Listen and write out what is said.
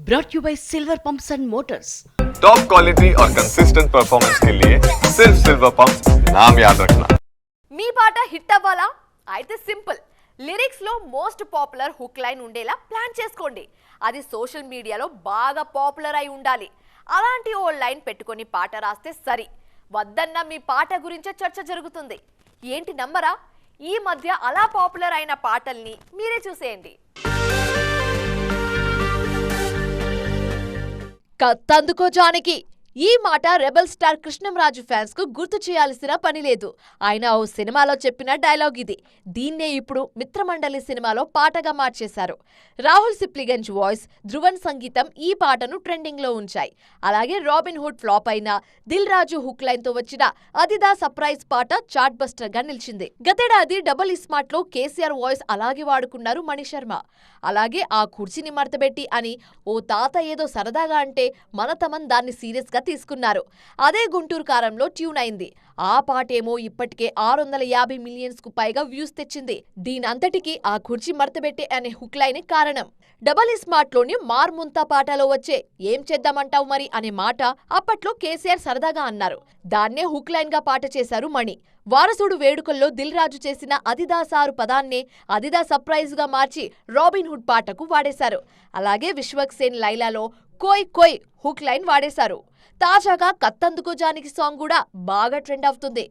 brought you by Silver Pumps and Motors. Top quality और consistent performance के लिए सिर्फ सिल्वर पंप्स नाम याद रखना। మీ పాట హిట్ అవ్వాలా? అయితే సింపుల్. లిరిక్స్ లో మోస్ట్ పాపులర్ హుక్ లైన్ ఉండేలా ప్లాన్ చేసుకోండి. అది సోషల్ మీడియాలో బాగా పాపులర్ అయి ఉండాలి. అలాంటి ఓ లైన్ పెట్టుకొని పాట రాస్తే సరి. వద్దన్న మీ పాట గురించే చర్చ జరుగుతుంది. ఏంటి నమ్మరా? ఈ మధ్య అలా పాపులర్ అయిన పాటల్ని మీరే చూసేయండి. కత్తందుకో జానకి ఈ మాట రెబల్ స్టార్ కృష్ణంరాజు ఫ్యాన్స్ కు గుర్తు చేయాల్సిన పని లేదు. ఆయన ఓ సినిమాలో చెప్పిన డైలాగ్ ఇది. దీన్నే ఇప్పుడు మిత్రమండలి సినిమాలో పాటగా మార్చేశారు. రాహుల్ సిప్లిగంజ్ వాయిస్, ధ్రువన్ సంగీతం ఈ పాటను ట్రెండింగ్ లో ఉంచాయి. అలాగే రాబిన్ హుడ్ ఫ్లాప్ అయిన దిల్ రాజు హుక్ లైన్ తో వచ్చిన అదిదా సర్ప్రైజ్ పాట చార్ట్ బస్టర్ గా నిలిచింది. గతేడాది డబుల్ ఇస్మార్ట్ లో కేసీఆర్ వాయిస్ అలాగే వాడుకున్నారు మణిశర్మ. అలాగే ఆ కుర్చీని మడతబెట్టి అని ఓ తాత ఏదో సరదాగా అంటే మన తమన్ దాన్ని సీరియస్ గా తీసుకున్నారు. అదే గుంటూరు కారంలో ట్యూన్ అయింది. ఆ పాటేమో ఇప్పటికే 650 మిలియన్స్ కు పైగా వ్యూస్ తెచ్చింది. దీనంతటికీ ఆ కుర్చీ మడతబెట్టే అనే హుక్ లైన్ కారణం. డబల్ స్మార్ట్ లోని మార్ముంతా పాటలో వచ్చే ఏం చేద్దామంటావు మరి అనే మాట అప్పట్లో కేసీఆర్ సరదాగా అన్నారు. దాన్నే హుక్ లైన్ గా పాట చేశారు మణి. వారసుడు వేడుకల్లో దిల్ రాజు చేసిన అదిదా సారు పదాన్నే అదిదా సర్ప్రైజ్ గా మార్చి రాబిన్ హుడ్ పాటకు వాడేశారు. అలాగే విశ్వక్ సేన్ లైలాలో కోయ్ కోయ్ హుక్ లైన్ వాడేశారు. తాజాగా కత్తందుకో జానకి సాంగ్ కూడా బాగా ట్రెండ్ అవుతుంది.